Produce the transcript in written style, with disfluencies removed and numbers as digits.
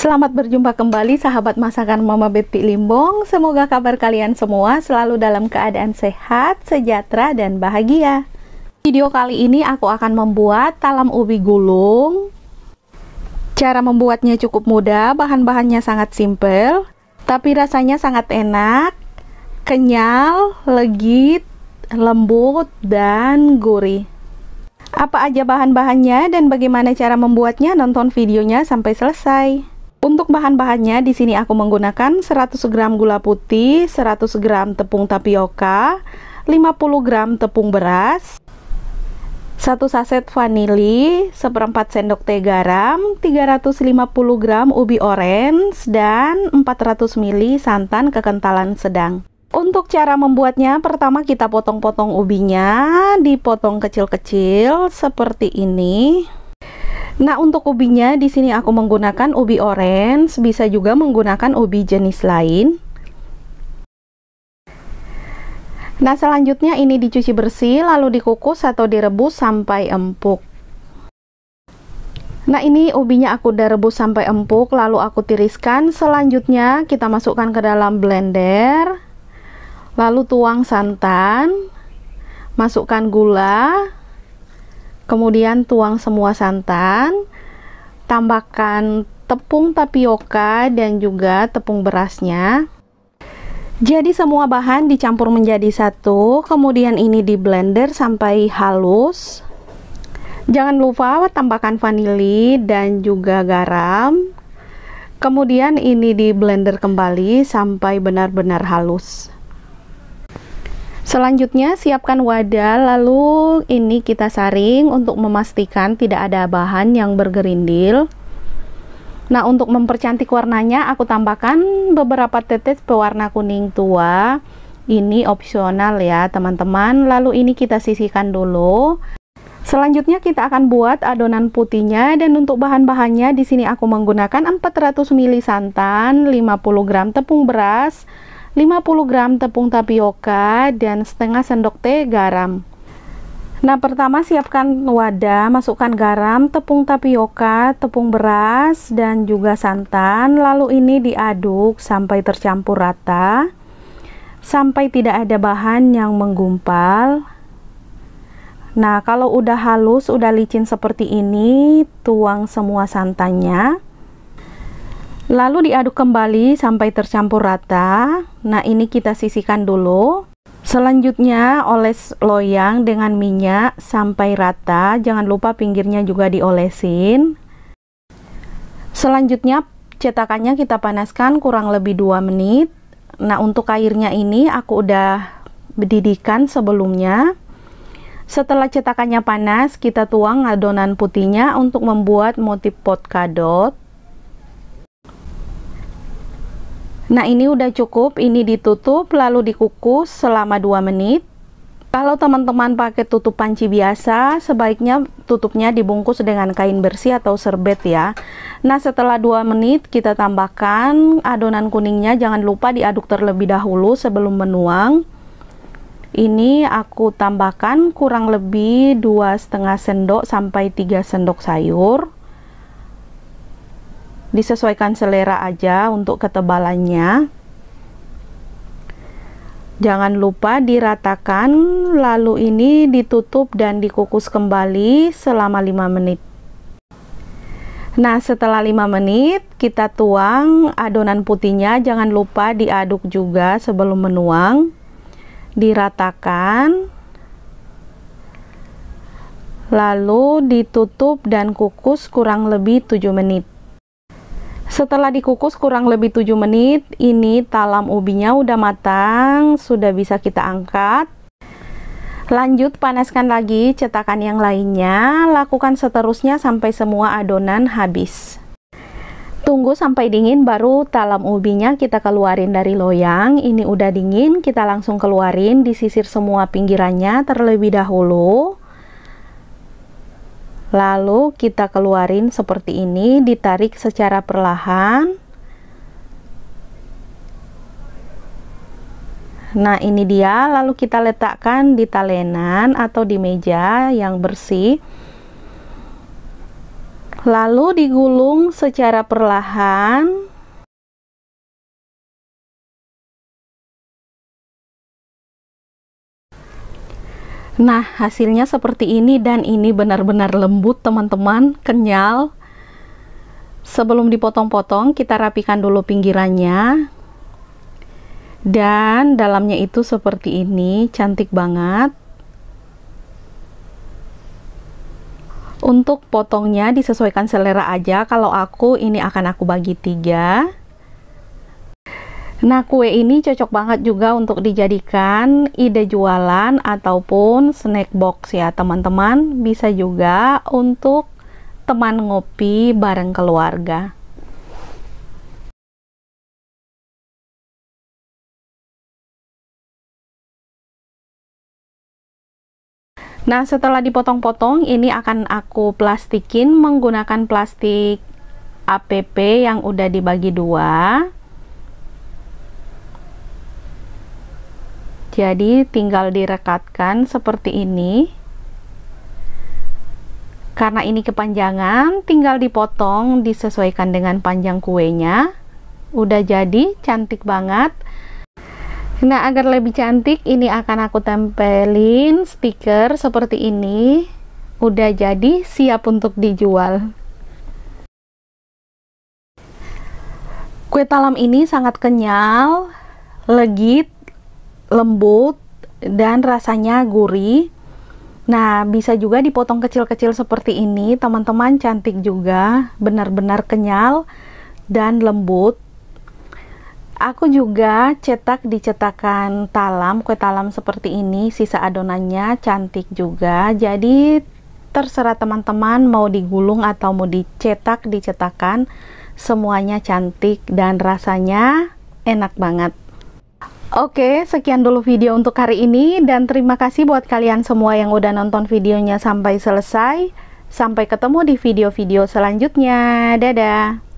Selamat berjumpa kembali sahabat masakan Mama Betty Limbong. Semoga kabar kalian semua selalu dalam keadaan sehat, sejahtera, dan bahagia. Video kali ini aku akan membuat talam ubi gulung. Cara membuatnya cukup mudah, bahan-bahannya sangat simpel, tapi rasanya sangat enak, kenyal, legit, lembut, dan gurih. Apa aja bahan-bahannya dan bagaimana cara membuatnya? Nonton videonya sampai selesai. Untuk bahan-bahannya di sini aku menggunakan 100 gram gula putih, 100 gram tepung tapioka, 50 gram tepung beras, 1 saset vanili, seperempat sendok teh garam, 350 gram ubi orange, dan 400 ml santan kekentalan sedang. Untuk cara membuatnya, pertama kita potong-potong ubinya, dipotong kecil-kecil seperti ini. Nah, untuk ubinya di sini aku menggunakan ubi orange, bisa juga menggunakan ubi jenis lain. Nah, selanjutnya ini dicuci bersih lalu dikukus atau direbus sampai empuk. Nah, ini ubinya aku udah rebus sampai empuk lalu aku tiriskan. Selanjutnya kita masukkan ke dalam blender. Lalu tuang santan, masukkan gula, kemudian tuang semua santan, tambahkan tepung tapioka dan juga tepung berasnya. Jadi semua bahan dicampur menjadi satu, kemudian ini di blender sampai halus. Jangan lupa tambahkan vanili dan juga garam. Kemudian ini di blender kembali sampai benar-benar halus. Selanjutnya siapkan wadah, lalu ini kita saring untuk memastikan tidak ada bahan yang bergerindil. Nah, untuk mempercantik warnanya aku tambahkan beberapa tetes pewarna kuning tua. Ini opsional ya teman-teman. Lalu ini kita sisihkan dulu. Selanjutnya kita akan buat adonan putihnya, dan untuk bahan-bahannya di sini aku menggunakan 400 ml santan, 50 gram tepung beras, 50 gram tepung tapioka, dan setengah sendok teh garam. Nah, pertama siapkan wadah, masukkan garam, tepung tapioka, tepung beras, dan juga santan. Lalu ini diaduk sampai tercampur rata, sampai tidak ada bahan yang menggumpal. Nah, kalau udah halus, udah licin seperti ini, tuang semua santannya. Lalu diaduk kembali sampai tercampur rata. Nah, ini kita sisihkan dulu. Selanjutnya oles loyang dengan minyak sampai rata. Jangan lupa pinggirnya juga diolesin. Selanjutnya cetakannya kita panaskan kurang lebih 2 menit. Nah, untuk airnya ini aku udah mendidihkan sebelumnya. Setelah cetakannya panas, kita tuang adonan putihnya untuk membuat motif polkadot. Nah, ini udah cukup, ini ditutup lalu dikukus selama 2 menit. Kalau teman-teman pakai tutup panci biasa, sebaiknya tutupnya dibungkus dengan kain bersih atau serbet ya. Nah, setelah 2 menit kita tambahkan adonan kuningnya, jangan lupa diaduk terlebih dahulu sebelum menuang. Ini aku tambahkan kurang lebih 2,5 sendok sampai 3 sendok sayur. Disesuaikan selera aja untuk ketebalannya. Jangan lupa diratakan, lalu ini ditutup dan dikukus kembali selama 5 menit. Nah, setelah 5 menit kita tuang adonan putihnya, jangan lupa diaduk juga sebelum menuang. Diratakan, lalu ditutup dan kukus kurang lebih 7 menit. Setelah dikukus kurang lebih 7 menit, ini talam ubinya udah matang, sudah bisa kita angkat. Lanjut panaskan lagi cetakan yang lainnya, lakukan seterusnya sampai semua adonan habis. Tunggu sampai dingin baru talam ubinya kita keluarin dari loyang. Ini udah dingin, kita langsung keluarin, disisir semua pinggirannya terlebih dahulu. Lalu kita keluarin seperti ini, ditarik secara perlahan. Nah, ini dia, lalu kita letakkan di talenan atau di meja yang bersih. Lalu digulung secara perlahan. Nah, hasilnya seperti ini, dan ini benar-benar lembut teman-teman, kenyal. Sebelum dipotong-potong, kita rapikan dulu pinggirannya. Dan dalamnya itu seperti ini, cantik banget. Untuk potongnya disesuaikan selera aja. Kalau aku, ini akan aku bagi 3. Nah, kue ini cocok banget juga untuk dijadikan ide jualan ataupun snack box ya teman-teman. Bisa juga untuk teman ngopi bareng keluarga. Nah, setelah dipotong-potong, ini akan aku plastikin menggunakan plastik APP yang udah dibagi 2. Jadi tinggal direkatkan seperti ini. Karena ini kepanjangan, tinggal dipotong disesuaikan dengan panjang kuenya. Udah jadi, cantik banget. Nah, agar lebih cantik, ini akan aku tempelin stiker seperti ini. Udah jadi, siap untuk dijual. Kue talam ini sangat kenyal, legit, lembut, dan rasanya gurih. Nah, bisa juga dipotong kecil-kecil seperti ini, teman-teman, cantik juga, benar-benar kenyal dan lembut. Aku juga cetak di cetakan talam, kue talam seperti ini, sisa adonannya cantik juga. Jadi terserah teman-teman mau digulung atau mau dicetak di cetakan, semuanya cantik dan rasanya enak banget. Oke, sekian dulu video untuk hari ini, dan terima kasih buat kalian semua yang udah nonton videonya sampai selesai. Sampai ketemu di video-video selanjutnya. Dadah!